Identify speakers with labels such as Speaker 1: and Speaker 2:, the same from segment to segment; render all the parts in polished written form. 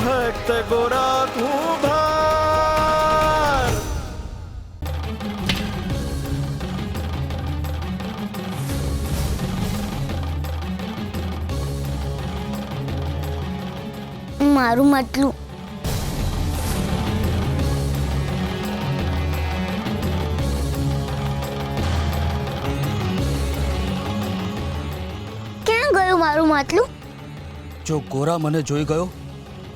Speaker 1: ભક્ત ગોરા કુંભાર.
Speaker 2: મારું માટલું. ક્યાં ગયું મારું માટલું?
Speaker 3: જો ગોરા મને જોઈ ગયો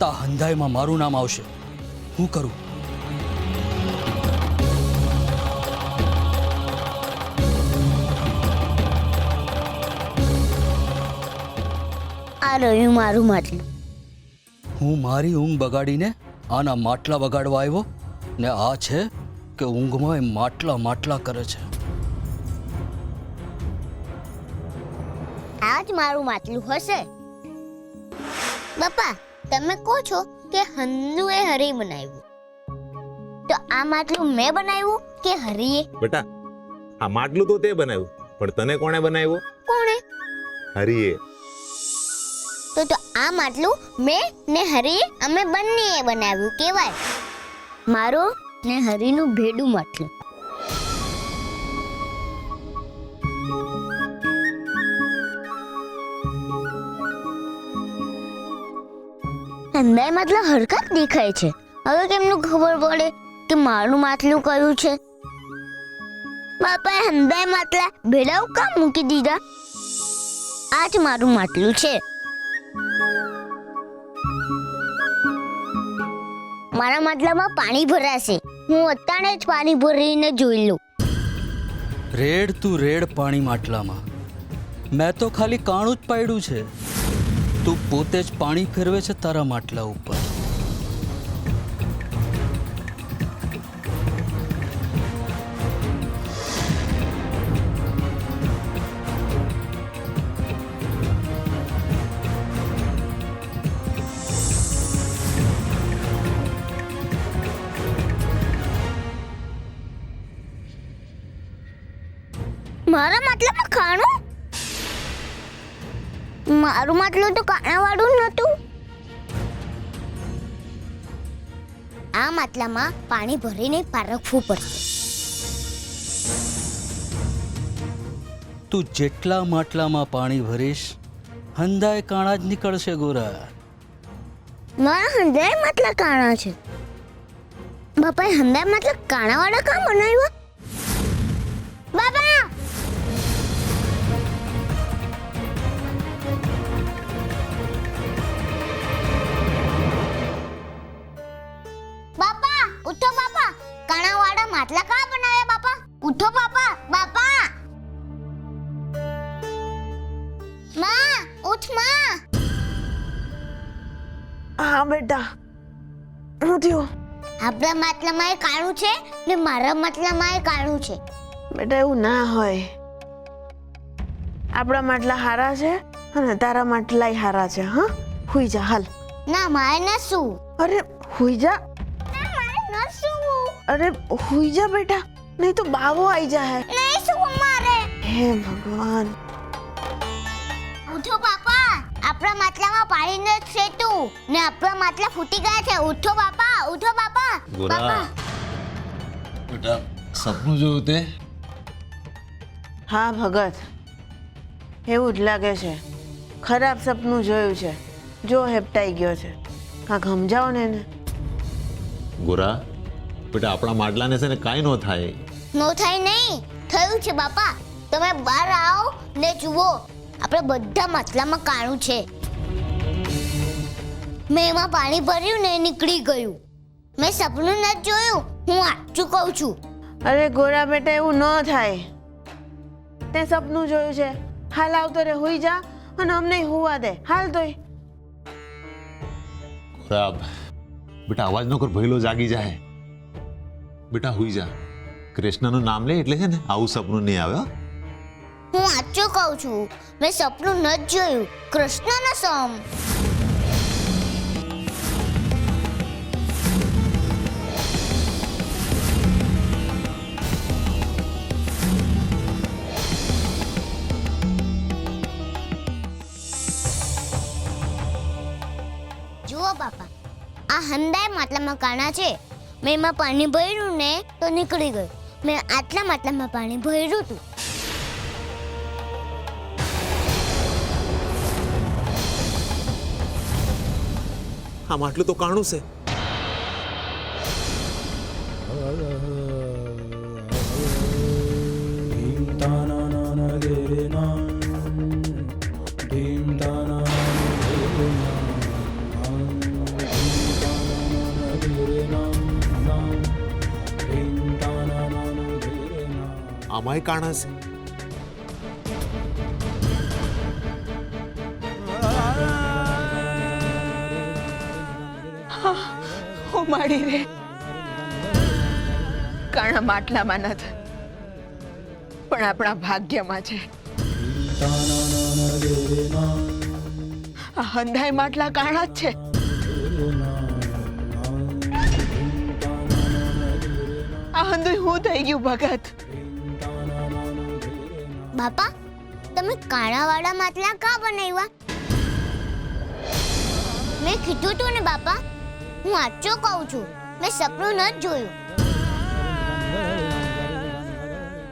Speaker 3: તા હંધાઈમાં મારું નામ આવશે. હું કરું?
Speaker 2: આ રહ્યું મારું માટલું.
Speaker 3: હું મારી ઊંઘ બગાડીને આના માટલા બગાડવા આવ્યો ને આ છે કે ઊંઘમાં એ માટલા માટલા કરે છે.
Speaker 2: આ જ મારું માટલું હશે. બાપા, તમે કહો છો કે હન્નુએ હરી બનાવ્યું, તો આ માટલું મેં બનાવ્યું કે હરીએ?
Speaker 4: બેટા, આ માટલું તો તે બનાવ્યું, પણ તને કોણે બનાવ્યું?
Speaker 2: કોણે?
Speaker 4: હરીએ.
Speaker 2: તો આ માટલું મેં ને હરીએ અમે બંનેએ બનાવ્યું કહેવાય. મારું ને હરીનું ભેડું માટલું. અંદાય માટલા હરકત દેખાય છે. હવે કેમનું ખબર પડે કે મારું માટલું કયું છે? બાપાએ અંદાય માટલા ભેડાઓ કામ મૂકી દીધા? આ જ મારું માટલું છે. મારા માટલામાં પાણી ભરાશે. હું અત્યારે જ પાણી ભરીને જોઈ લઉં.
Speaker 3: રેડ તું રેડ પાણી માટલામાં. મેં તો ખાલી કાણું જ પાડ્યું છે. તું પોતે જ પાણી ફેરવે છે તારા માટલા ઉપર.
Speaker 2: મારા માટલામાં ખાણું? મારું માટલું તો કાણાવાળું નહોતું. આ માટલામાં પાણી ભરીને પારખવું પડશે.
Speaker 3: તું જેટલા માટલામાં પાણી ભરીશ હંધાય કાણા જ નીકળશે ગોરા.
Speaker 2: મારા હંધાય માટલા કાણા છે. બાપાએ હંધાય માટલા કાણાવાળા કામ બનાવ્યા? બાબા! બાપા, ઉઠો બાપા. કાણાવાળા માટલા કા બનાવ્યા બાપા? ઉઠો બાપા, બાપા. માં, ઉઠ માં.
Speaker 5: હા બેટા, હું થયું?
Speaker 2: આપણા માટલામાં એ કાળું છે ને મારા માટલામાં એ કાળું છે.
Speaker 5: બેટા એવું ના હોય. આપણા માટલા હારા છે અને તારા માટલા હારા છે. હા, હુઈ જા હાલ.
Speaker 2: ના, મારે ના શું.
Speaker 5: અરે હુઈ જા.
Speaker 2: ના, મારે ના શું.
Speaker 5: અરે હુઈ જા બેટા, નહીં તો બાવો આવી જાય.
Speaker 2: નહીં શું મારે.
Speaker 5: હે ભગવાન.
Speaker 2: ઉઠો બાપા, આપણા માટલામાં પાણી ન છે તું ને આપણા માટલા ફૂટી ગયા છે. ઉઠો બાપા, ઉઠો બાપા.
Speaker 6: ગોરા, બેટા સપનું જોયું તે?
Speaker 5: હા ભગત, એવું જ લાગે છે. ખરાબ સપનું જોયું છે. જો હેપટાઈ ગયો છે. કાંક સમજાવો ને એને.
Speaker 4: ગોરા, બેટા આપણા માટલાને છે ને કાંઈ ન થાય.
Speaker 2: નો થાય નહીં, થયું છે બાપા. તમે બહાર આવો ને જુઓ. આપણે બધા માટલામાં કાળું છે. મેં એમાં પાણી ભર્યું ને નીકળી ગયું. મેં સપનું નથી જોયું, હું સાચું કહું છું.
Speaker 5: અરે ગોરા બેટા, એવું ન થાય. તે સપનું જોયું છે. હાલ આવતો રે, હુઈ જા અને અમને હુવા દે. હાલ તોય.
Speaker 4: ગોરા, બેટા અવાજ ન કર, ભઈલો જાગી જાય. બેટા હુઈ જા. કૃષ્ણનું નામ લે એટલે છે ને આવું સપનું નહીં આવે.
Speaker 2: હું સાચું કહું છું. મેં સપનું નથી જોયું. કૃષ્ણનો સમ. જુઓ બાપા, આ હંધાય માટલામાં કાણા છે. મેં એમાં પાણી ભર્યું ને તો નીકળી ગયું. મેં આટલા માટલામાં પાણી ભર્યું હતું.
Speaker 4: આમ આટલું તો કાણું છે. આમાંય કાણા છે.
Speaker 5: હું માડી રે કાણા માટલામાં નથી, પણ આપણા ભાગ્યમાં છે. આ હંધાય માટલા કાણા જ છે. આ હંધુય હું થઈ ગયું ભગત.
Speaker 2: બાપા, તમે કાણાવાળા માટલા કા બનાવ્યા? મેં કીધું તું ને બાપા, હું સાચું કહું છું, મેં સપનું નથી જોયું.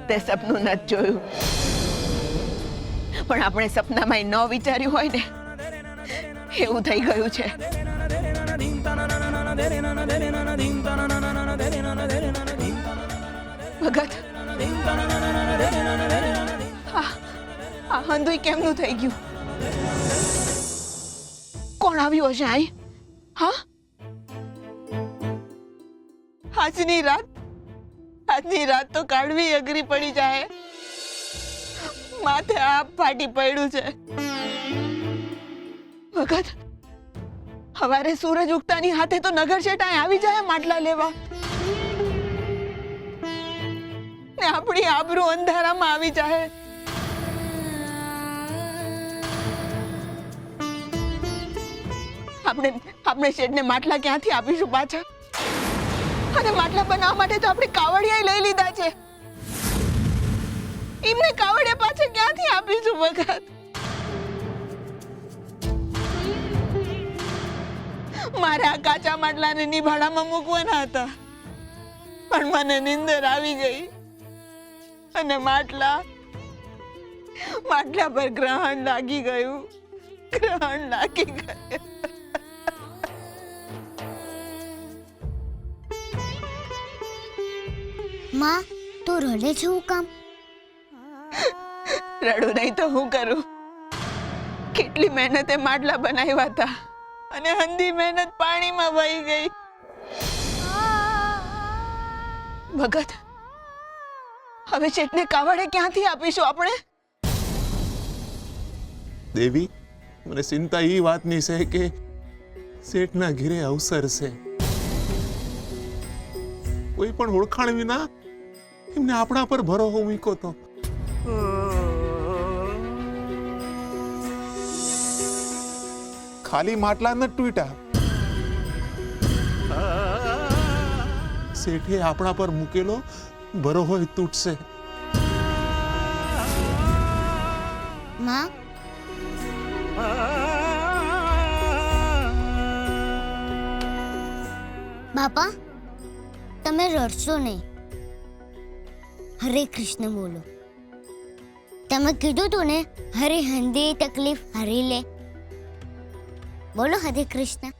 Speaker 5: તે સપનું નથી જોયું, પણ આપણે સપનામાં ન વિચાર્યું હોય ને એવું થઈ ગયું છે. ભગત, આ હંધુય કેમનું થઈ ગયું? કોણ આવ્યું હશે અહીં? હા, આજની રાત તો કાઢવી અઘરી પડી જાય. માથે આપ ફાટી પડ્યું છે. ભગત, હવારે સૂરજ ઉગતાની હાથે તો નગર શેઠ અહીં આવી જાય માટલા લેવા, ને આપણી આબરૂ અંધારામાં આવી જાય. આપણે શેઠને માટલા ક્યાંથી આપીશું પાછા? અને માટલા બનાવવા માટે તો આપણે કાવડિયા લઈ લીધા છે. એમને કાવડિયા પાછા ક્યાંથી આપીશું ભગત? મારે આ કાચા માટલાને નિભાડામાં મૂકવાના હતા, પણ મને નીંદર આવી ગઈ અને માટલા પર ગ્રહણ લાગી ગયું.
Speaker 2: માં, તું રડે છે હું કામ?
Speaker 5: રડું નહીં તો હું કરું? કેટલી મહેનતે માટલા બનાવ્યા હતા અને હંધી મહેનત પાણીમાં વહી ગઈ. ભગત, હવે શેઠને કાવડે ક્યાંથી આપીશું આપણે?
Speaker 4: દેવી, મને ચિંતા એ વાતની છે કે શેઠના ઘેરે અવસર છે. કોઈ પણ ઓળખાણ વિના એમને આપણા પર ભરોસો મૂક્યો તો. ખાલી માટલા ન તૂટ્યા, શેઠે આપણા પર મૂકેલો ભરોસો તૂટશે.
Speaker 2: માં, બાપા, તમે રડશો નહીં. હરે કૃષ્ણ બોલો. તમે કીધું તું ને, હરે હંધી તકલીફ હરી લે. બોલો હરે કૃષ્ણ.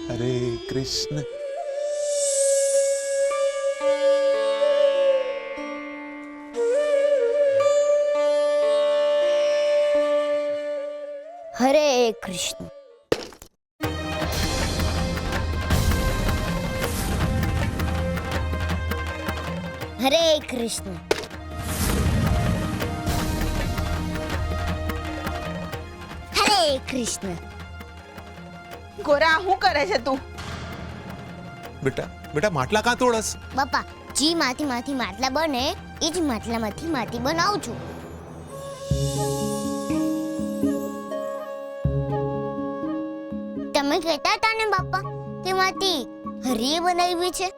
Speaker 4: હરે કૃષ્ણ.
Speaker 2: હરે કૃષ્ણ. હરે કૃષ્ણ. હરે કૃષ્ણ.
Speaker 5: ગોરા, શું કરે છે તું?
Speaker 4: બેટા માટલા કાં તોડસ?
Speaker 2: બાપા, જી માથી માટલા બને એ જ માટલામાંથી માટી બનાવું છું. તમે કહેતા હતા ને બાપા કે માટી હરીએ બનાવી છે,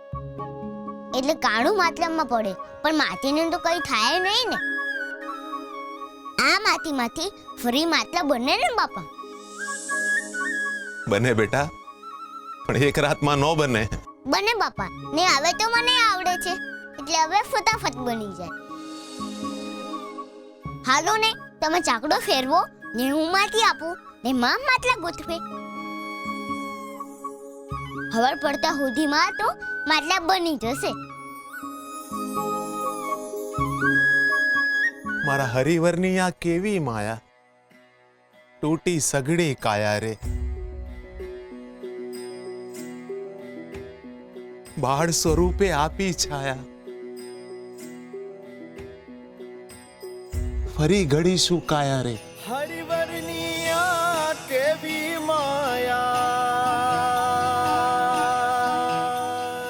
Speaker 2: એટલે કાણું માટલામાં પડે, પણ માટીને તો કઈ થાય નહીં ને. આ માટીમાંથી ફરી માટલા બને ને બાપા?
Speaker 4: બને બેટા, પણ એક રાતમાં ન બને.
Speaker 2: બને બાપા, ને હવે તો મને આવડે છે એટલે હવે ફટાફટ બની જાય. હાલો ને, તમે ચાકડો ફેરવો ને હું માટી આપું ને માં માટલા ગોઠવે. હવાર પડતા સુધીમાં તો માટલા બની જશે.
Speaker 1: મારા હરિવરની આ કેવી માયા, તૂટી સગડી કાયા રે. બાળ સ્વરૂપે આપી છાયા, ફરી ઘડી શું કાયા રે.
Speaker 6: હરિવરની આ કેવી માયા.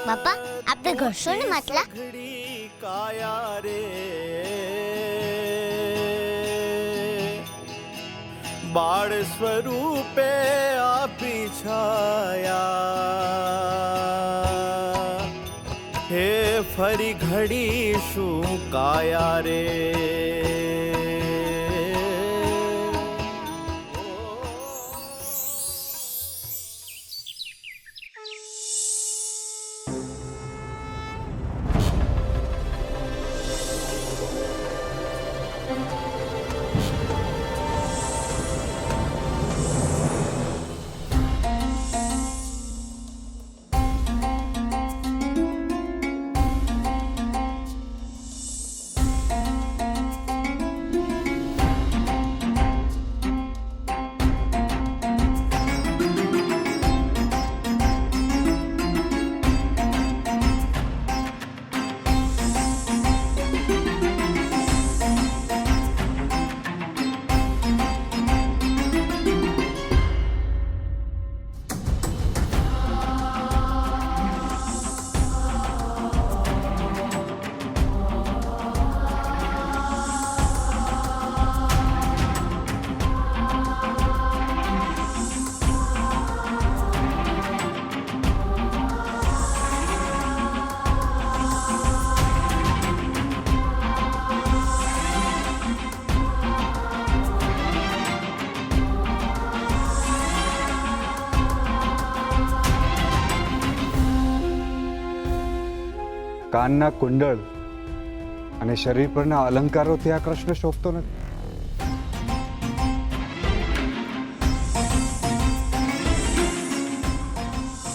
Speaker 2: બાપા, આપણે ઘરશો ને માટલા?
Speaker 6: સગડી કાયા રે. બાળ સ્વરૂપે આપી છાયા, હે ફરી ઘડી શું કાયા રે.
Speaker 7: કાનના કુંડળ અને શરીર પરના અલંકારોથી આ કૃષ્ણ શોભતો નથી.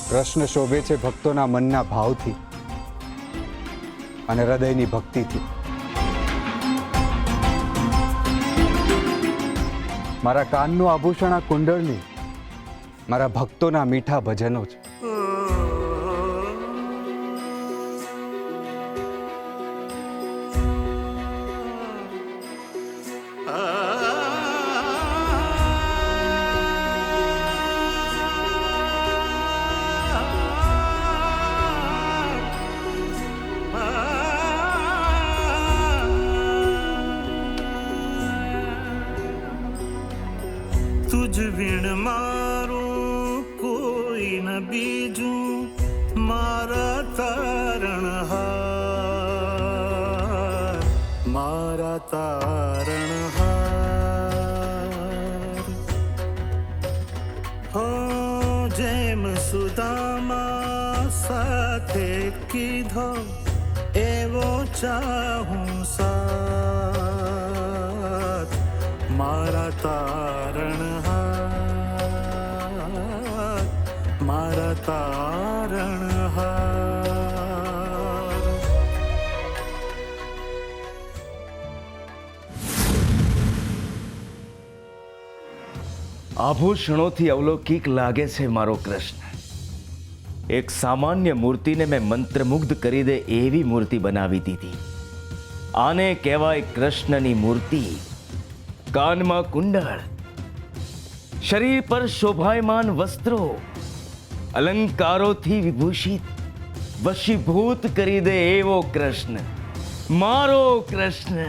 Speaker 7: કૃષ્ણ શોભે છે ભક્તોના મનના ભાવથી અને હૃદયની ભક્તિથી. મારા કાનનું આભૂષણ આ કુંડળની મારા ભક્તોના મીઠા ભજનો છે.
Speaker 8: तुझ विण मारूं कोई न बीजूं मारा तारणहार, मारा तारणहार. हो जेम सुदामा સાથે કીધો એવો ચાહું સાથ, મારા તારણહાર, મારા તારણહાર.
Speaker 9: આભૂષણોથી અવલૌકિક લાગે છે મારો કૃષ્ણ. એક સામાન્ય મૂર્તિને મેં મંત્રમુગ્ધ કરી દે એવી મૂર્તિ બનાવી દીધી. આને કહેવાય કૃષ્ણની મૂર્તિ. કાનમાં કુંડળ, શરીર પર શોભાયમાન વસ્ત્રો, અલંકારોથી વિભૂષિત, વશીભૂત કરી દે એવો કૃષ્ણ, મારો કૃષ્ણ.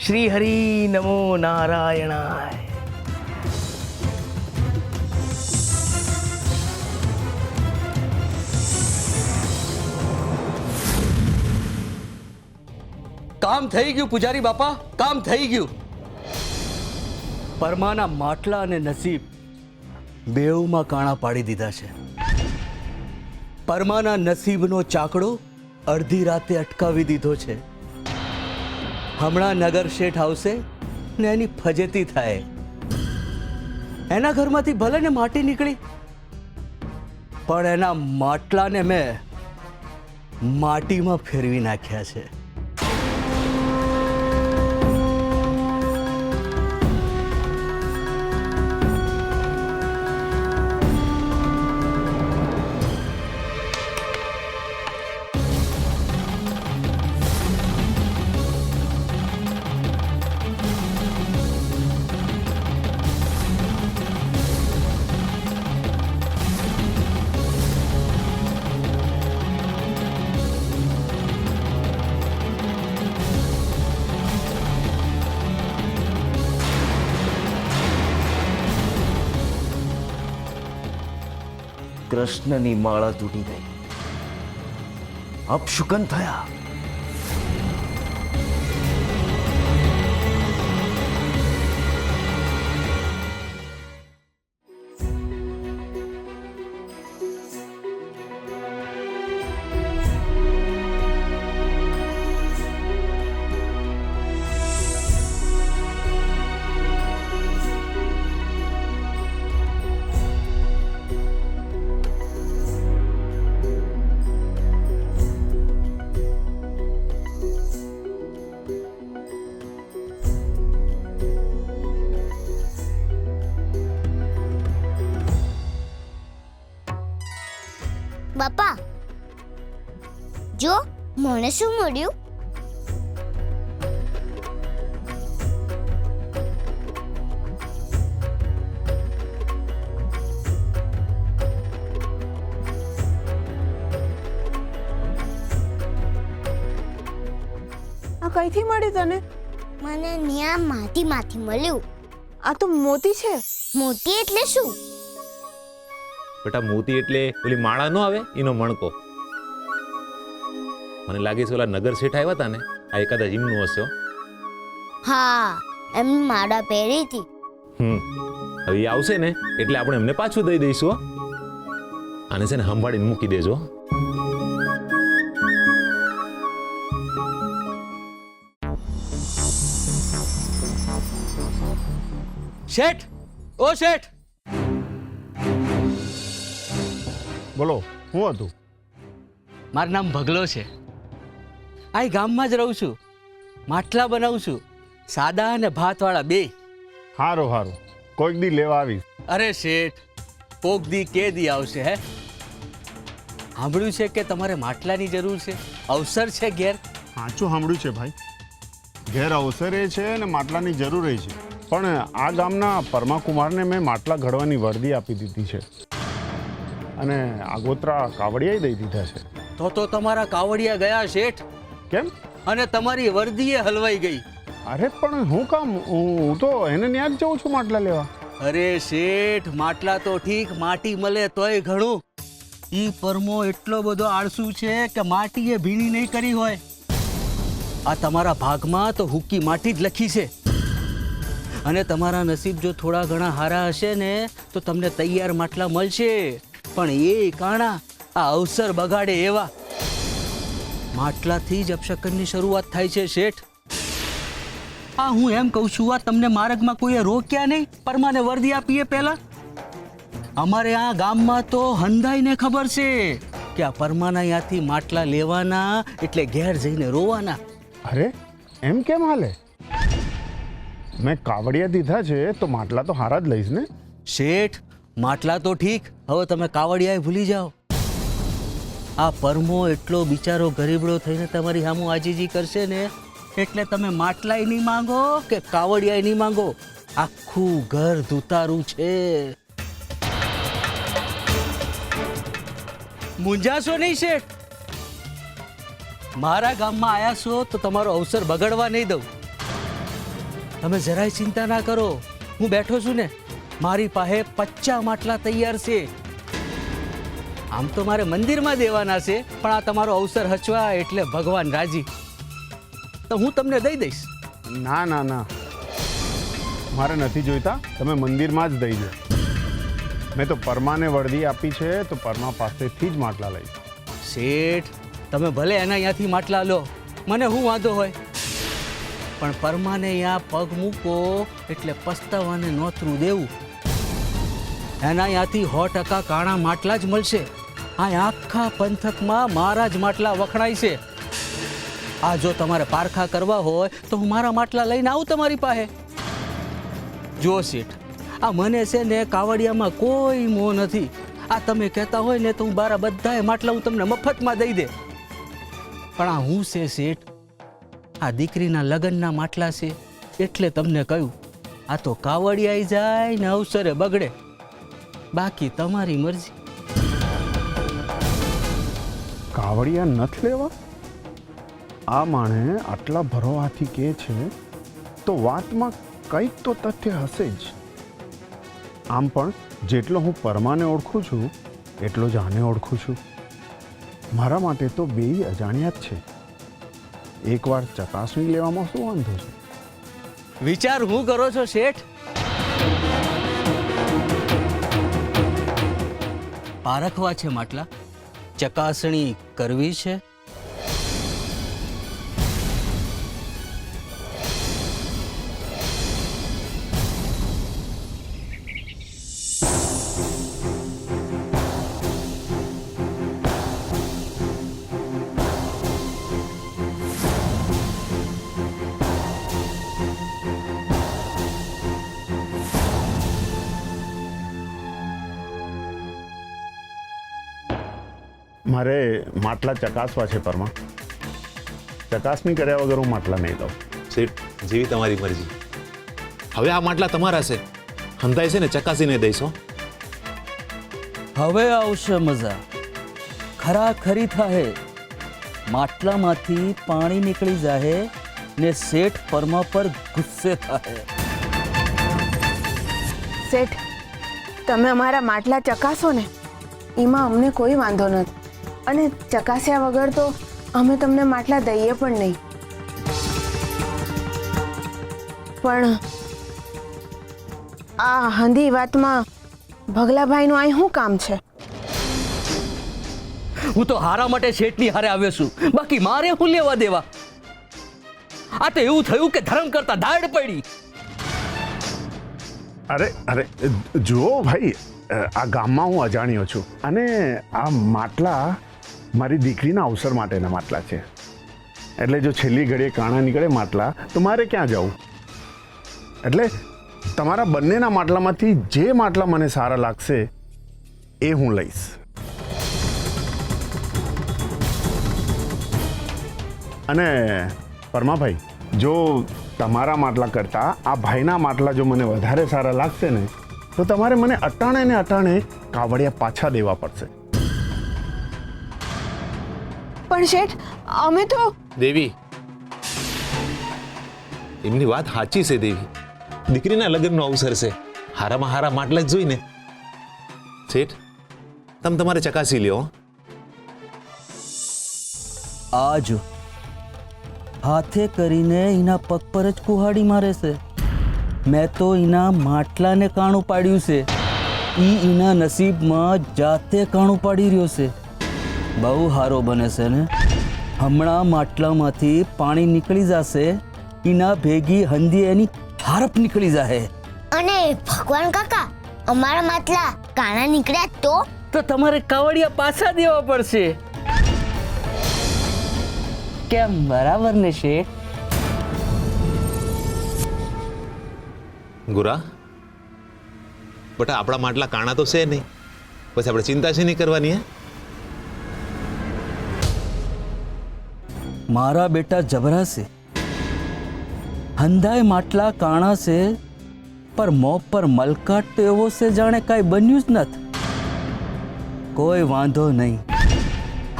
Speaker 9: શ્રી હરિ નમો નારાયણાય.
Speaker 3: કામ થઈ ગયું પૂજારી બાપા, કામ થઈ ગયું. પરમાના માટલા અને નસીબ બેઉમાં કાણા પાડી દીધા છે. પરમાના નસીબનો ચાકડો અડધી રાતે અટકાવી દીધો છે. હમણાં નગર શેઠ આવશે ને એની ફજેતી થાય. એના ઘરમાંથી ભલે ને માટી નીકળી, પણ એના માટલાને મેં માટીમાં ફેરવી નાખ્યા છે.
Speaker 9: કૃષ્ણની માળા તૂટી ગઈ. અપશુકન થયા.
Speaker 2: બાપા જો મને શું મળ્યું?
Speaker 5: આ કઈથી મળી તને?
Speaker 2: મને ન્યા માટીમાંથી મળ્યું.
Speaker 5: આ તો મોતી છે.
Speaker 2: મોતી એટલે શું?
Speaker 4: બેટા મોતી એટલે ઓલી માળા નો આવે એનો મણકો. મને લાગે છે ઓલા નગર શેઠ આવ્યા હતા ને, આ એકાદા જીમનું હશે.
Speaker 2: હા, એમ માળા પહેરી હતી.
Speaker 4: હવે એ આવશે ને એટલે આપણે એમને પાછું દઈ દઈશું. આને છે ને સંભાળીને મૂકી દેજો.
Speaker 3: શેઠ, ઓ શેઠ,
Speaker 10: બોલો, શું હતું?
Speaker 3: મારું નામ ભગલો છે. આ ગામમાં જ રહું છું. માટલા બનાવું છું, સાદા અને ભાતવાળા બે.
Speaker 10: હારું હારું, કોઈક દી લેવા આવીશ.
Speaker 3: અરે શેઠ, કોક દી કે દી આવશે હે? સાંભળ્યું છે કે તમારે માટલાની જરૂર છે, અવસર છે ઘેર.
Speaker 10: સાચું સાંભળ્યું છે ભાઈ, ઘેર અવસરે છે અને માટલાની જરૂર છે. પણ આ ગામના પરમાકુમારને મેં માટલા ઘડવાની વર્દી આપી દીધી છે અને આગોતરા કાવડિયા દઈ દીધા છે.
Speaker 3: તો તમારા કાવડિયા ગયા શેઠ.
Speaker 10: કેમ?
Speaker 3: અને તમારી વર્દીએ હલવાઈ ગઈ.
Speaker 10: અરે પણ હું કામ? હું તો એને ન્યા જ જાઉં છું માટલા લેવા.
Speaker 3: અરે શેઠ, માટલા તો ઠીક, માટી મળે તોય ઘણું. ઈ પરમો એટલો બધો આળસુ છે કે માટીએ ભીની નહીં કરી હોય. આ તમારા ભાગમાં તો હુક્કી માટી જ લખી છે. અને તમારા નસીબ જો થોડા ઘણા હારા હશે ને તો તમને તૈયાર માટલા મળશે. પણ એ કાણા આ અવસર બગાડે એવા. માટલાથી જ અપશકનની શરૂઆત થાય છે શેઠ. આ હું એમ કહું છું, આ તમને માર્ગમાં કોઈએ રોક્યા નહીં પરમાને વર્દી આપીએ પહેલા? અમારે આ ગામમાં તો હંધાઈને ખબર છે કે આ પરમાના ત્યાંથી માટલા લેવાના એટલે ઘેર જઈને રોવાના.
Speaker 10: અરે એમ કેમ હાલે? મેં કાવડિયા દીધા છે તો માટલા તો હારા જ લઈશ ને.
Speaker 3: શેઠ, માટલા તો ઠીક, હવે તમે કાવડિયાએ ભૂલી જાઓ. આ પરમો એટલો બિચારો ગરીબડો થઈને તમારી સામું આજીજી કરશે ને એટલે તમે માટલાય નહીં માંગો કે કાવડિયાય નહીં માંગો. આખું ઘર ધુતારું છે. મૂંઝાશો નહીં શેઠ. મારા ગામમાં આયા છો તો તમારો અવસર બગડવા નહીં દઉં. તમે જરાય ચિંતા ના કરો, હું બેઠો છું ને. મારી પાસે 50 માટલા તૈયાર છે. આમ તો મારે મંદિરમાં દેવાના છે, પણ આ તમારો અવસર હચવા એટલે ભગવાન રાજી, તો હું તમને દઈ દઈશ.
Speaker 10: ના ના ના, મારે નથી જોઈતા, તમે મંદિરમાં જ દઈ દો. મેં તો પરમાને વર્દી આપી છે તો પરમા પાસેથી જ માટલા લઈશ.
Speaker 3: શેઠ, તમે ભલે એના અહીંયાથી માટલા લો, મને શું વાંધો હોય, પણ પરમાને અહીંયા પગ મૂકો એટલે પસ્તાવાને નોતરું દેવું. એના અહીંયાથી 100% કાણા માટલા જ મળશે. આ આખા પંથકમાં મારા જ માટલા વખણાય છે. આ જો તમારે પારખા કરવા હોય તો હું મારા માટલા લઈને આવું તમારી પાસે. જો શેઠ, આ મને છે ને કાવડિયામાં કોઈ મોહ નથી. આ તમે કહેતા હોય ને તો હું બારા બધાએ માટલા હું તમને મફતમાં દઈ દે. પણ આ હું છે શેઠ, આ દીકરીના લગ્નના માટલા છે એટલે તમને કહ્યું. આ તો કાવડિયાઈ જાય ને અવસરે બગડે, બાકી તમારી મરજી.
Speaker 10: કાવડિયા નથી લેવા? આ માણે આટલા ભરોવાથી કહે છે તો વાતમાં કંઈક તો તથ્ય હશે જ. આમ પણ જેટલો હું પરમાને ઓળખું છું એટલો જ આને ઓળખું છું. મારા માટે તો બેય અજાણ્યા જ છે. એકવાર ચકાસણી લેવામાં શું વાંધો છે?
Speaker 3: વિચાર હું કરો છો શેઠ? પારખવા છે માટલા, ચકાસણી કરવી છે.
Speaker 10: મારે માટલા ચકાસવા છે પરમા. ચકાસણી કર્યા વગર હું માટલા નહીં લઉં.
Speaker 4: શેઠ, જેવી તમારી મરજી. હવે આ માટલા તમારા છે, હંધાય છે ને ચકાસીને દઈશો.
Speaker 3: હવે આવશે મજા. ખરાખરી થાહે, માટલામાંથી પાણી નીકળી જાહે ને શેઠ પરમા પર ગુસ્સે થાહે.
Speaker 5: શેઠ, તમે અમારા માટલા ચકાસો ને એમાં અમને કોઈ વાંધો નથી, અને ચકાસ્યા વગર તો અમે તમને માટલા દઈએ પણ નહીં. પણ આ હંધી વાતમાં ભગલાભાઈનું અહીં શું કામ છે?
Speaker 3: હું તો હારા માટે શેઠની હારે આવ્યો છું, બાકી મારે શું લેવા દેવા? આ તો એવું થયું કે ધર્મ કરતા દાડ પડી.
Speaker 10: અરે જુઓ ભાઈ, આ ગામમાં હું અજાણ્યો છું અને આ માટલા મારી દીકરીના અવસર માટેના માટલા છે. એટલે જો છેલ્લી ઘડીએ કાણા નીકળે માટલા તો મારે ક્યાં જવું? એટલે તમારા બંનેના માટલામાંથી જે માટલા મને સારા લાગશે એ હું લઈશ. અને પરમાભાઈ, જો તમારા માટલા કરતાં આ ભાઈના માટલા જો મને વધારે સારા લાગશે ને તો તમારે મને અટાણે ને અટાણે કાવડિયા પાછા દેવા પડશે.
Speaker 5: પણ શેઠ, અમે તો
Speaker 4: દેવી, એમની વાત સાચી છે દેવી. દીકરીના લગ્નનો અવસર છે, હારામાં હારા માટલા જ જોઈને. શેઠ, તમે તમારે ચકાસી લ્યો.
Speaker 3: આજ હાથે કરીને એના પગ પર જ કુહાડી મારે છે. મેં તો એના માટલાને કાણું પાડ્યું છે, એના નસીબમાં જાતે કાણું પાડી રહ્યો છે. બહુ હારો બને છે ને. હમણાં માટલામાંથી પાણી નીકળી જશે, એના ભેગી હંધી એની હારપ નીકળી જાય.
Speaker 2: અને ભગવાન કાકા, અમારા માટલા કાણા નીકળ્યા તો
Speaker 3: તમારે કાવડિયા પાછા દેવા પડશે. કેમ, બરાબર ને શેઠ?
Speaker 4: ગુરા, બટા આપણા માટલા કાણા તો છે નહીં, પછી આપણે ચિંતા છે નહીં કરવાની.
Speaker 3: મારા બેટા જબરા છે, હંધાય માટલા કાણા છે, પર મોં પર મલકાટ તો એવો છે જાણે કાંઈ બન્યું જ નથી. કોઈ વાંધો નહીં,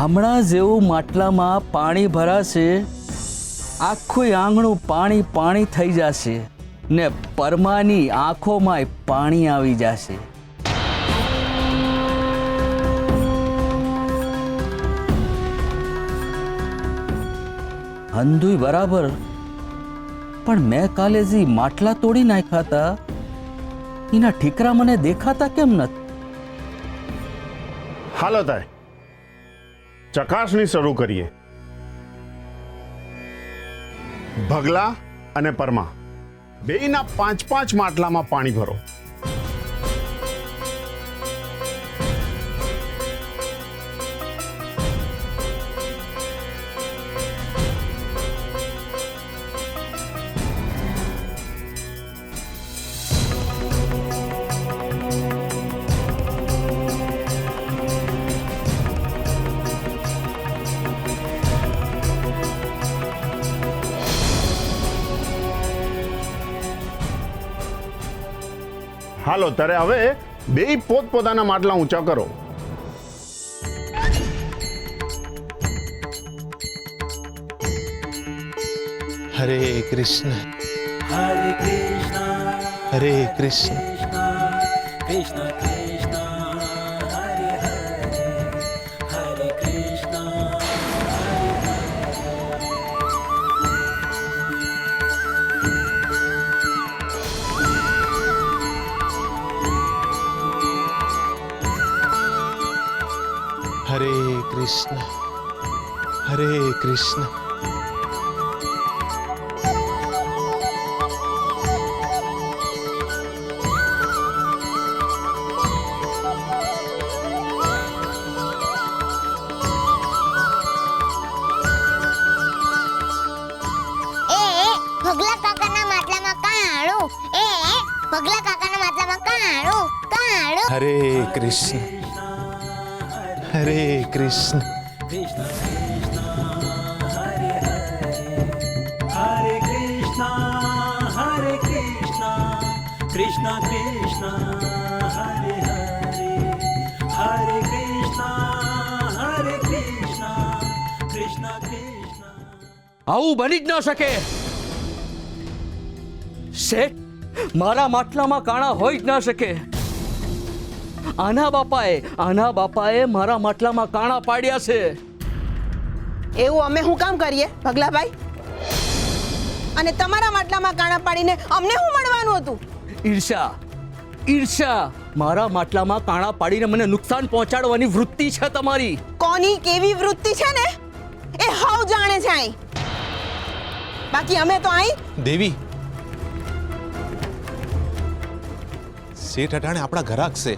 Speaker 3: હમણાં જેવું માટલામાં પાણી ભરાશે, આખું આંગણું પાણી પાણી થઈ જશે ને પરમાની આંખોમાં પાણી આવી જશે. હંધુય બરાબર, પણ મેં કાલે જે માટલા તોડી નાખ્યા હતા એના ઠીકરા મને દેખાતા કેમ નથી?
Speaker 10: હાલો તાય ચકાસણી શરૂ કરીએ. ભગલા અને પરમા બેયના 5-5 માટલામાં પાણી ભરો. હાલો ત્યારે હવે બેય પોતપોતાના માટલા ઊંચા કરો.
Speaker 1: હરે કૃષ્ણ
Speaker 8: Hare Krishna,
Speaker 1: હરે Krishna
Speaker 8: Krishna Krishna, Hare Hare, Hare Krishna,
Speaker 1: હરે કૃષ્ણ હરે કૃષ્ણ
Speaker 2: ભગલા કાકાના માટલામાં કાણું. ભગલા કાકાના માટલામાં કાણું.
Speaker 1: હરે કૃષ્ણ હરે Krishna
Speaker 8: Krishna Krishna, Hare Hare, Hare Krishna, Hare Krishna, Krishna Krishna, Hare Hare, Hare Krishna, Hare Krishna, Krishna Krishna.
Speaker 3: આવું બની જ ન શકે. શેઠ, મારા માટલામાં કાણા હોય જ ન શકે. આના બાપાએ મારા માટલામાં કાણા પાડ્યા છે.
Speaker 5: એવું અમે શું કામ કરીએ ભગલાભાઈ? અને તમારા માટલામાં કાણા પાડીને અમને શું મળવાનું હતું?
Speaker 3: ઈર્ષા. મારા માટલામાં કાણા પાડીને મને નુકસાન પહોંચાડવાની વૃત્તિ છે તમારી.
Speaker 5: કોની કેવી વૃત્તિ છે ને એ હાવ જાણે છે અહીં. બાકી અમે તો અહીં
Speaker 1: દેવી, શેઠ અટાણે આપણા ઘરાક છે,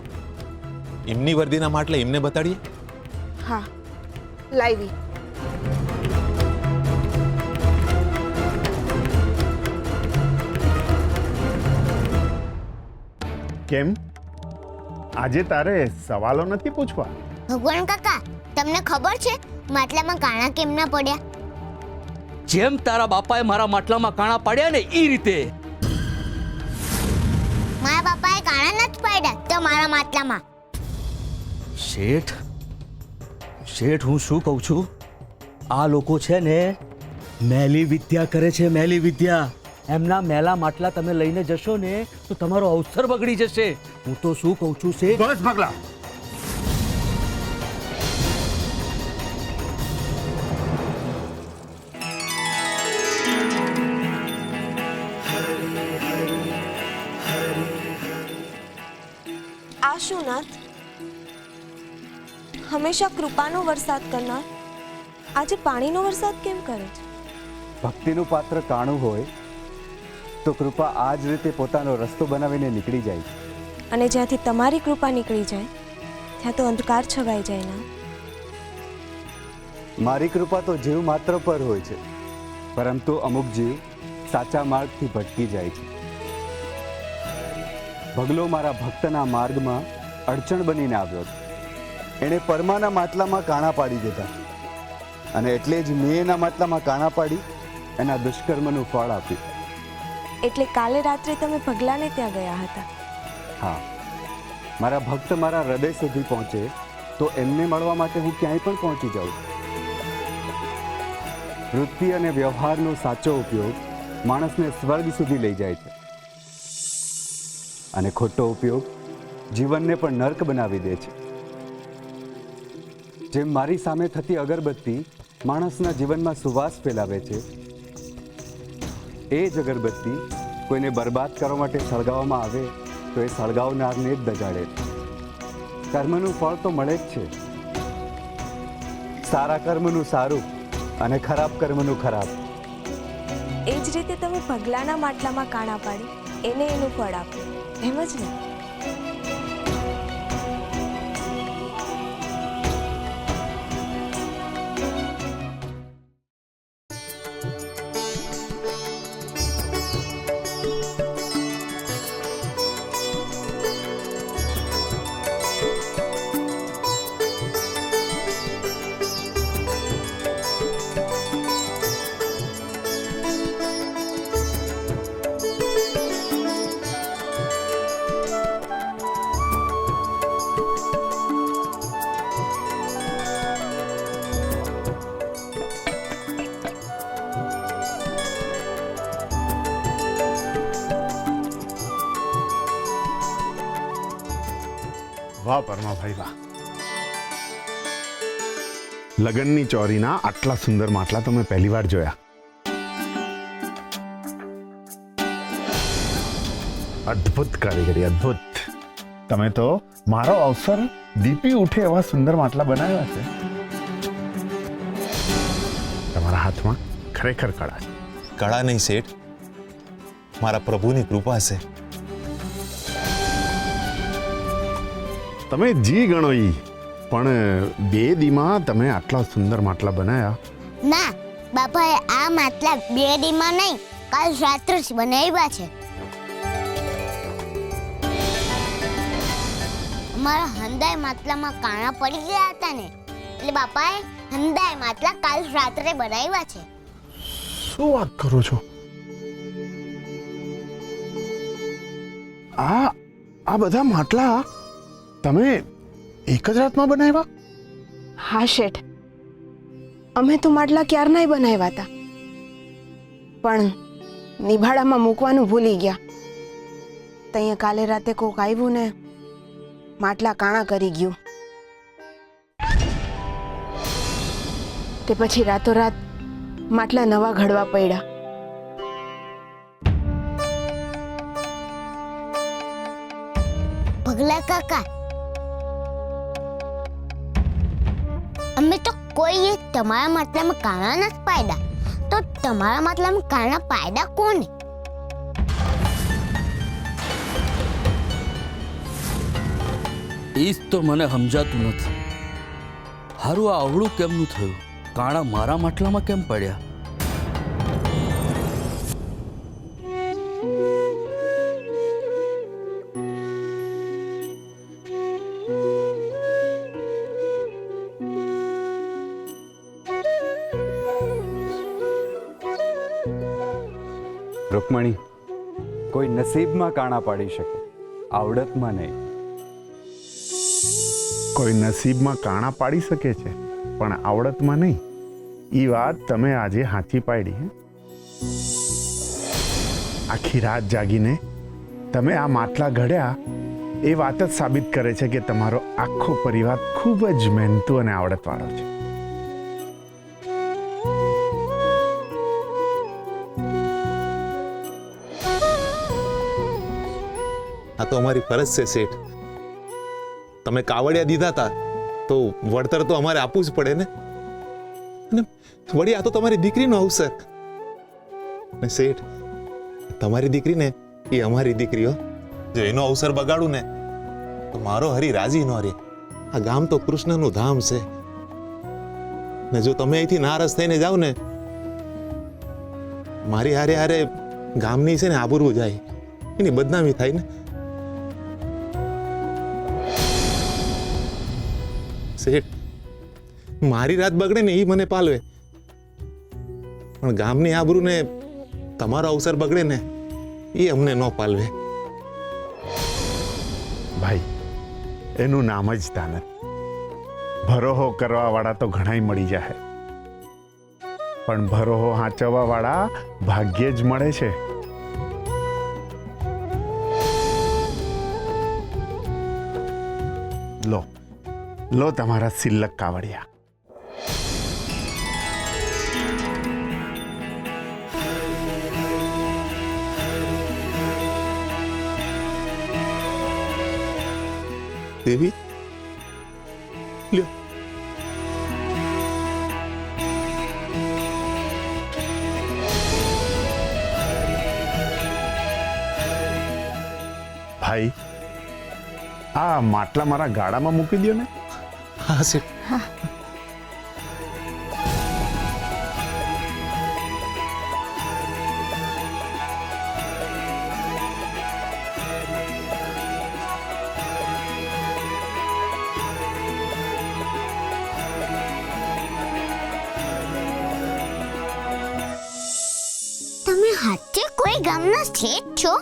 Speaker 1: એમની વર્દીના માટલા એમને બતાડીએ.
Speaker 5: હા લાવી.
Speaker 10: કેમ આજે તારે સવાલો નથી પૂછવા?
Speaker 2: ભગવાન કાકા, તમને ખબર છે માટલામાં કાણા કેમ ના પડ્યા?
Speaker 3: જેમ તારા બાપાએ મારા માટલામાં કાણા પાડ્યા ને એ રીતે.
Speaker 2: મારા બાપાએ કાણા નથી પાડ્યા તમારા માટલામાં.
Speaker 3: શેઠ, હું શું કહું છું, આ લોકો છે ને મેલી વિદ્યા કરે છે, મેલી વિદ્યા. એમના મેલા માટલા તમે લઈને જશો ને તો તમારો અવસર બગડી જશે. હું તો શું કહું છું શેઠ,
Speaker 10: બસ ભગલા,
Speaker 11: આ શું નાથ? હંમેશા કૃપાનો વરસાદ કરનાર આજે પાણીનો વરસાદ કેમ કરે છે?
Speaker 7: ભક્તિનું પાત્ર કાણું હોય તો કૃપા આ જ રીતે પોતાનો રસ્તો બનાવીને નીકળી જાય છે.
Speaker 11: અને જ્યાંથી તમારી કૃપા નીકળી જાય ત્યાં તો અંધકાર છવાઈ જાય ના.
Speaker 7: મારી કૃપા તો જીવ માત્ર પર હોય છે, પરંતુ અમુક જીવ સાચા માર્ગથી ભટકી જાય છે. ભગલો મારા ભક્તના માર્ગમાં અડચણ બનીને આવ્યો હતો. એણે પરમાના માટલામાં કાણા પાડી દીધા અને એટલે જ મેં એના માટલામાં કાણા પાડી એના દુષ્કર્મનું ફળ આપ્યું.
Speaker 11: એટલે કાલે રાત્રે તમે ભગલાને ત્યાં ગયા હતા?
Speaker 7: હા, મારા ભક્ત મારા હૃદય સુધી પહોંચે તો એમને મળવા માટે હું ક્યાંય પણ પહોંચી જાઉં. વૃત્તિ અને વ્યવહારનો સાચો ઉપયોગ માણસને સ્વર્ગ સુધી લઈ જાય છે અને ખોટો ઉપયોગ જીવનને પણ નર્ક બનાવી દે છે. જેમ મારી સામે થતી અગરબત્તી માણસના જીવનમાં સુવાસ ફેલાવે છે, એ જ અગરબત્તી કોઈને બરબાદ કરવા માટે સળગાવવામાં આવે તો એ સળગાવનારને જ દજાડે છે. કર્મનું ફળ તો મળે જ છે, સારા કર્મનું સારું અને ખરાબ કર્મનું ખરાબ.
Speaker 11: એ જ રીતે તમે પગલાના માટલામાં કાણા પાડી એને એનું ફળ આપ્યું, એમ જ ને?
Speaker 10: વાહ પરમાભાઈ વાહ. લગનની ચોરીના આટલા સુંદર માટલા તો મેં પહેલી વાર જોયા. અદ્ભુત કારીગરી, અદ્ભુત. તમે તો મારો અવસર દીપી ઉઠે એવા સુંદર માટલા બનાવ્યા છે. તમારા હાથમાં ખરેખર કળા છે.
Speaker 4: કળા નહીં શેઠ, મારા પ્રભુની કૃપા છે.
Speaker 10: તમે જી ગણો ઈ, પણ 2 દીમાં તમે આટલા સુંદર માટલા બનાવ્યા.
Speaker 2: ના, બાપાએ આ માટલા 2 દીમાં નહીં, કાલ રાત્રે જ બનાવ્યા છે. અમારા હંદાય માટલામાં કાણા પડી ગયા હતા ને, એટલે બાપાએ હંદાય માટલા કાલ રાત્રે બનાવ્યા છે.
Speaker 10: શું વાત કરો છો? આ બધા માટલા તમે એક જ રાતમાં બનાવ્યા?
Speaker 5: હા શેઠ, અમે તો માટલા ક્યારનાય બનાવ્યા હતા, પણ નિભાડામાં મૂકવાનું ભૂલી ગયા. ત્યાં કાલે રાતે કોક આવ્યું ને માટલા કાણા કરી ગયું. તે પછી રાતોરાત માટલા નવા ઘડવા પડ્યા.
Speaker 2: ભગલા કાકા, અમે તો કોઈએ તમારા માટલામાં કાણા નથી પાડ્યા, તો તમારા માટલામાં કાણા પાડ્યા કોને?
Speaker 3: એ જ તો મને સમજાતું નથી. હારું, આ અવળું કેમનું થયું? કાણા મારા માટલામાં કેમ પડ્યા?
Speaker 7: રૂકમણી, કોઈ નસીબમાં કાણા પાડી શકે, આવડતમાં નહીં.
Speaker 10: કોઈ નસીબમાં કાણા પાડી શકે છે પણ આવડતમાં નહીં. એ વાત તમે આજે હાચી પાડી. આખી રાત જાગીને તમે આ માટલા ઘડ્યા, એ વાત જ સાબિત કરે છે કે તમારો આખો પરિવાર ખૂબ જ મહેનતુ અને આવડતવાળો છે.
Speaker 4: આ તો અમારી ફરજ છે શેઠ. તમે કાવડિયા દીધા હતા તો વળતર તો અમારે આપવું જ પડે ને. અને વળી આ તો તમારી દીકરીનો અવસર ને શેઠ, તમારી દીકરી ને એ અમારી દીકરીઓ. જો એનો અવસર બગાડું ને તો મારો હરી રાજી ન રહે. આ ગામ તો કૃષ્ણનું ધામ છે ને જો તમે અહીંથી નારાજ થઈને જાવ ને, મારી હારે હારે ગામની છે ને આબરૂ જાય, એની બદનામી થાય ને. શેઠ, મારી રાત બગડે ને એ મને પાલવે, પણ ગામની આબરૂ ને તમારો અવસર બગડે ને એ અમને ન પાલવે.
Speaker 10: ભાઈ, એનું નામ જ દાનત. ભરોહો કરવા વાળા તો ઘણાય મળી જાય, પણ ભરોહો હાચવવા વાળા ભાગ્યે જ મળે છે. લો લો તમારા સિલ્લક કાવડિયા.
Speaker 4: દેવી, લ્યો.
Speaker 10: ભાઈ, આ માટલા મારા ગાડામાં મૂકી દો ને.
Speaker 4: હા શેઠ.
Speaker 2: તમે હાચે કોઈ ગામના શેઠ છો?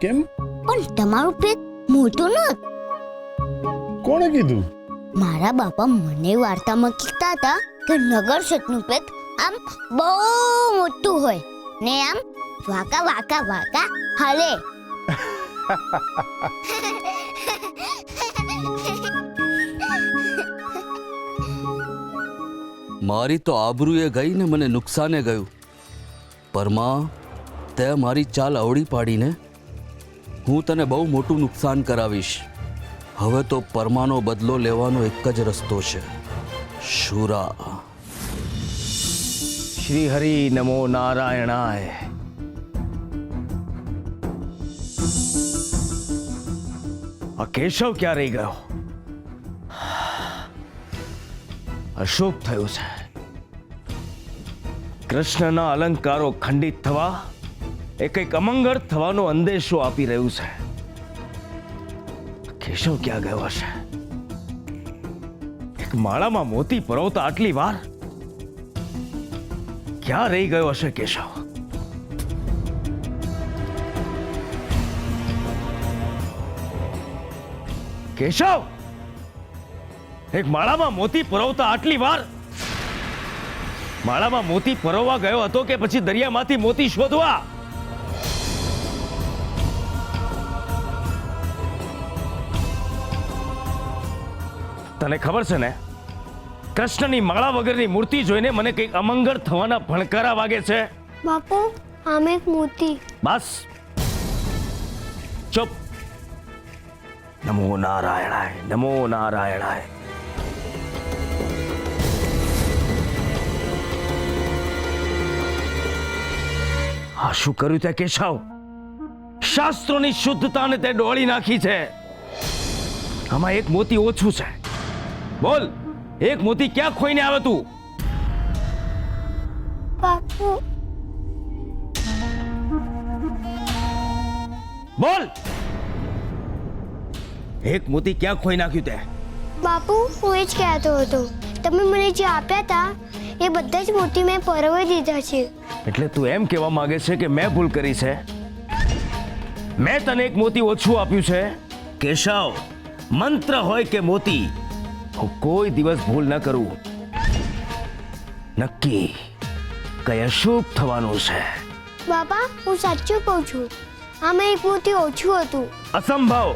Speaker 10: કેમ?
Speaker 2: પણ તમારું પેટ મોટું ન?
Speaker 10: કોણે કીધું?
Speaker 2: મારા બાપા મને વાર્તામાં કહેતા હતા કે નગર શેઠનું પેટ આમ બહુ મોટું હોય ને આમ વાકા વાકા વાકા હાલે.
Speaker 3: મારી તો આબરૂએ ગઈ ને મને નુકસાને ગયું. પરમા, તે મારી ચાલ અવળી પાડીને હું તને બહુ મોટું નુકસાન કરાવીશ. હવે તો પરમાનો બદલો લેવાનો એક જ રસ્તો છે, શુરા.
Speaker 9: શ્રી હરિ નમો નારાયણાય. આ કેશવ ક્યાં રહી ગયો? અશુભ થયું છે. કૃષ્ણના અલંકારો ખંડિત થવા એ કંઈક અમંગળ થવાનો અંદેશો આપી રહ્યું છે. કેશવ ક્યાં ગયો હશે? એક માળામાં મોતી પરોવતા આટલી વાર ક્યાં રહી ગયો હશે કેશવ? કેશવ, એક માળામાં મોતી પરોવતા આટલી વાર માળામાં મોતી પરોવવા ગયો હતો કે પછી દરિયામાંથી મોતી શોધવા? તને ખબર છે ને, કૃષ્ણની માળા વગરની મૂર્તિ જોઈને મને કંઈક અમંગળ થવાના ભણકારા વાગે છે.
Speaker 2: બાપુ, આમ એક મોતી.
Speaker 9: બસ ચૂપ. નમો નારાયણાય, નમો નારાયણાય. આ શું કર્યું તે કેશવ? શાસ્ત્રોની શુદ્ધતાને તે ડોળી નાખી છે. આમાં એક મોતી ઓછું છે. બોલ, એક મોતી ક્યાં ખોઈને આવે તું?
Speaker 2: બાપુ,
Speaker 9: બોલ, એક મોતી ક્યાં ખોઈ નાખ્યું તે?
Speaker 2: બાપુ, હું એ જ કહેતો હતો. તમે મને જે આપ્યા હતા એ બધા જ મોતી મેં પરવી દીધા છે.
Speaker 9: એટલે તું એમ કહેવા માંગે છે કે મેં ભૂલ કરી છે? મેં તને એક મોતી ઓછું આપ્યું છે? કેશવ, મંત્ર હોય કે મોતી, હું કોઈ દિવસ ભૂલ ન કરું. નક્કી કઈ અશુભ થવાનું છે.
Speaker 2: બાપા, હું સાચું કહું છું. આમાં એક મોતી ઓછું હતું.
Speaker 9: અસંભવ.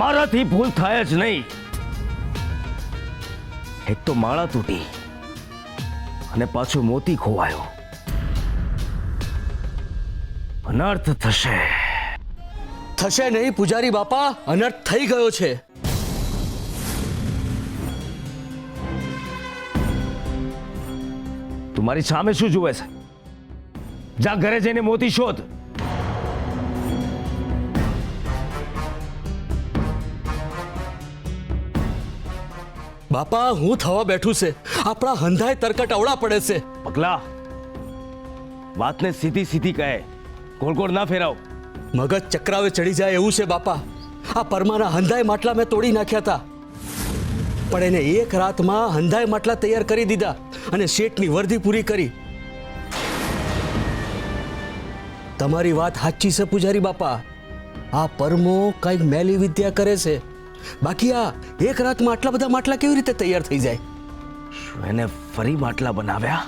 Speaker 9: મારાથી ભૂલ થાય જ નહીં. એક તો માળા તૂટી અને પાછું મોતી ખોવાયો. અનર્થ થશે.
Speaker 3: થશે નહીં પૂજારી બાપા, અનર્થ થઈ ગયો છે.
Speaker 9: તું મારી સામે શું જુએ છે? જા ઘરે જઈને મોતી શોધ.
Speaker 3: બાપા, હું થવા બેઠું છે. આપણા હંધાય તરકટ અવળા પડે છે.
Speaker 9: પગલા, વાતને સીધી સીધી કહે, ગોળ ગોળ ના ફેરાવ.
Speaker 3: મગજ ચક્રાવે ચડી જાય એવું છે બાપા. આ પરમાના હંધાય માટલા મેં તોડી નાખ્યા હતા, પણ એને એક રાતમાં હંધાય માટલા તૈયાર કરી દીધા અને શેઠની વર્ધી પૂરી કરી. તમારી વાત સાચી છે પૂજારી બાપા. આ પરમો કંઈક મેલી વિદ્યા કરે છે. બાકી આ એક રાતમાં આટલા બધા માટલા કેવી રીતે તૈયાર થઈ જાય?
Speaker 9: શું એને ફરી માટલા બનાવ્યા?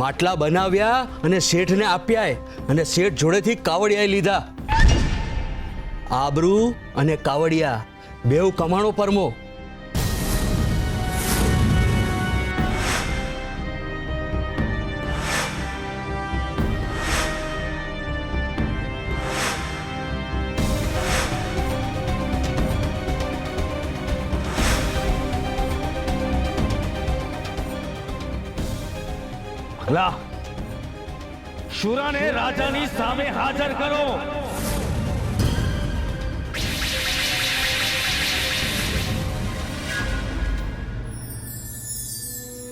Speaker 3: માટલા બનાવ્યા અને શેઠને આપ્યા અને શેઠ જોડેથી કાવડિયા લીધા. આબરૂ અને કાવડિયા બેવ કમાણો પરમો.
Speaker 9: ભલા, શુરાને રાજાની સામે હાજર કરો.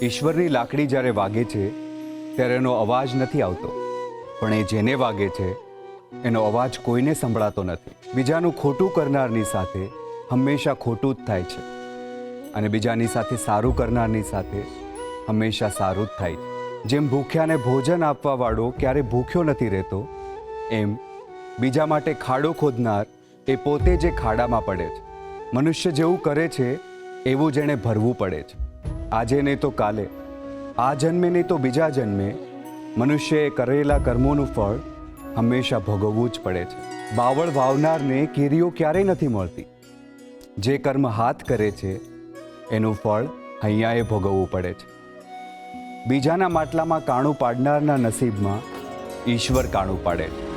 Speaker 7: ઈશ્વરની લાકડી જ્યારે વાગે છે ત્યારે એનો અવાજ નથી આવતો, પણ એ જેને વાગે છે એનો અવાજ કોઈને સંભળાતો નથી. બીજાનું ખોટું કરનારની સાથે હંમેશા ખોટું જ થાય છે, અને બીજાની સાથે સારું કરનારની સાથે હંમેશા સારું જ થાય છે. જેમ ભૂખ્યાને ભોજન આપવાવાળો ક્યારે ભૂખ્યો નથી રહેતો, એમ બીજા માટે ખાડો ખોદનાર એ પોતે જે ખાડામાં પડે છે. મનુષ્ય જેવું કરે છે એવું જ એણે ભરવું પડે છે. આજે નહીં તો કાલે, આ જન્મે નહીં તો બીજા જન્મે મનુષ્યએ કરેલા કર્મોનું ફળ હંમેશા ભોગવવું જ પડે છે. બાવળ વાવનારને કેરીઓ ક્યારેય નથી મળતી. જે કર્મ હાથ કરે છે એનું ફળ હૈયાએ ભોગવવું પડે છે. બીજાના માટલામાં કાણું પાડનારના નસીબમાં ઈશ્વર કાણું પાડે છે.